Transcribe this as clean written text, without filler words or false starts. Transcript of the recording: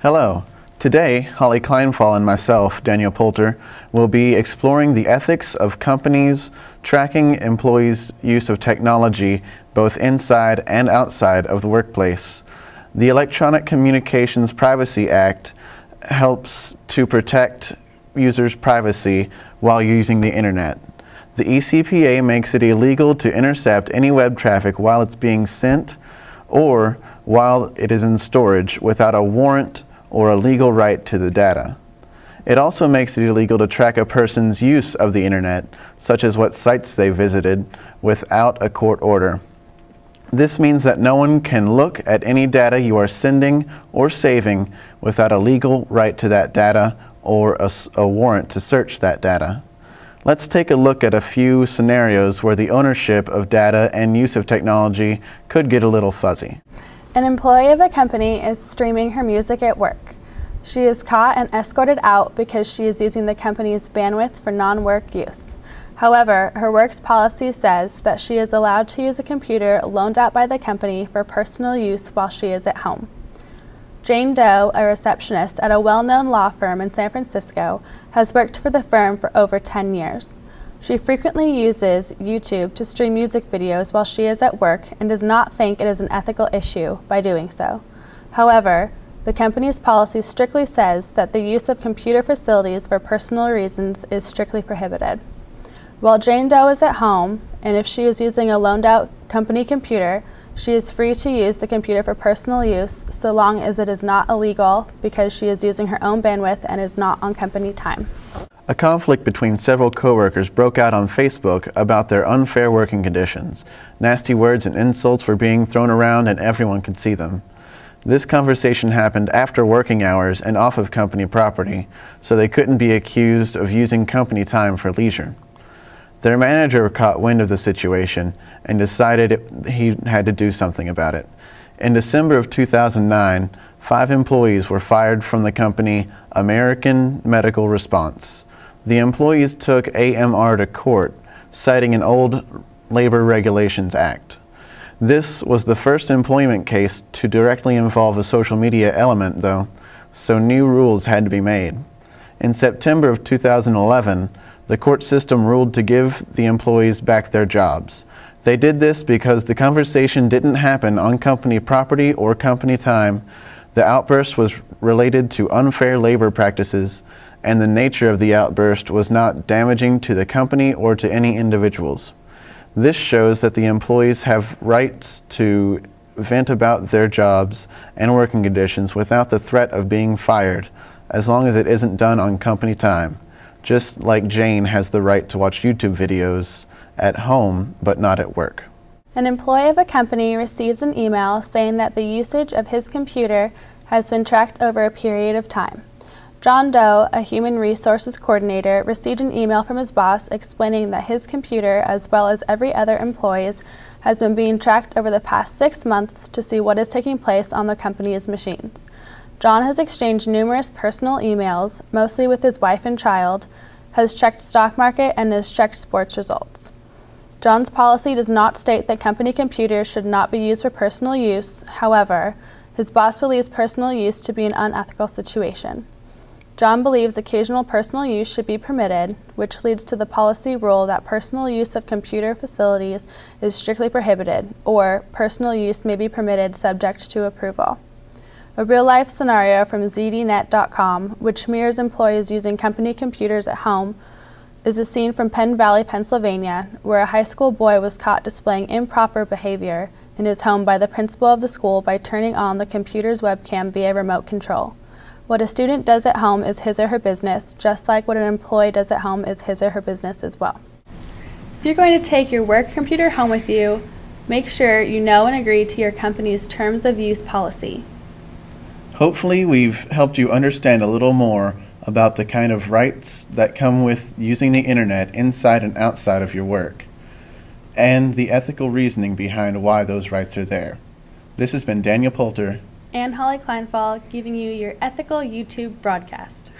Hello. Today, Holly Kleinfall and myself, Daniel Poulter, will be exploring the ethics of companies tracking employees' use of technology both inside and outside of the workplace. The Electronic Communications Privacy Act helps to protect users' privacy while using the internet. The ECPA makes it illegal to intercept any web traffic while it's being sent or while it is in storage without a warrant or a legal right to the data. It also makes it illegal to track a person's use of the internet, such as what sites they visited, without a court order. This means that no one can look at any data you are sending or saving without a legal right to that data or a warrant to search that data. Let's take a look at a few scenarios where the ownership of data and use of technology could get a little fuzzy. An employee of a company is streaming her music at work. She is caught and escorted out because she is using the company's bandwidth for non-work use. However, her work's policy says that she is allowed to use a computer loaned out by the company for personal use while she is at home. Jane Doe, a receptionist at a well-known law firm in San Francisco, has worked for the firm for over 10 years. She frequently uses YouTube to stream music videos while she is at work and does not think it is an ethical issue by doing so. However, the company's policy strictly says that the use of computer facilities for personal reasons is strictly prohibited. While Jane Doe is at home, and if she is using a loaned-out company computer, she is free to use the computer for personal use so long as it is not illegal because she is using her own bandwidth and is not on company time. A conflict between several coworkers broke out on Facebook about their unfair working conditions. Nasty words and insults were being thrown around and everyone could see them. This conversation happened after working hours and off of company property, so they couldn't be accused of using company time for leisure. Their manager caught wind of the situation and decided he had to do something about it. In December of 2009, 5 employees were fired from the company American Medical Response. The employees took AMR to court, citing an old Labor Regulations Act. This was the first employment case to directly involve a social media element, though, so new rules had to be made. In September of 2011, the court system ruled to give the employees back their jobs. They did this because the conversation didn't happen on company property or company time. The outburst was related to unfair labor practices, and the nature of the outburst was not damaging to the company or to any individuals. This shows that the employees have rights to vent about their jobs and working conditions without the threat of being fired, as long as it isn't done on company time, just like Jane has the right to watch YouTube videos at home but not at work. An employee of a company receives an email saying that the usage of his computer has been tracked over a period of time. John Doe, a human resources coordinator, received an email from his boss explaining that his computer, as well as every other employee's, has been being tracked over the past 6 months to see what is taking place on the company's machines. John has exchanged numerous personal emails, mostly with his wife and child, has checked stock market, and has checked sports results. John's policy does not state that company computers should not be used for personal use. However, his boss believes personal use to be an unethical situation. John believes occasional personal use should be permitted, which leads to the policy rule that personal use of computer facilities is strictly prohibited, or personal use may be permitted subject to approval. A real-life scenario from ZDNet.com, which mirrors employees using company computers at home, is a scene from Penn Valley, Pennsylvania, where a high school boy was caught displaying improper behavior in his home by the principal of the school by turning on the computer's webcam via remote control. What a student does at home is his or her business, just like what an employee does at home is his or her business as well. If you're going to take your work computer home with you, make sure you know and agree to your company's terms of use policy. Hopefully we've helped you understand a little more about the kind of rights that come with using the internet inside and outside of your work, and the ethical reasoning behind why those rights are there. This has been Daniel Poulter and Holly Kleinfall giving you your ethical YouTube broadcast.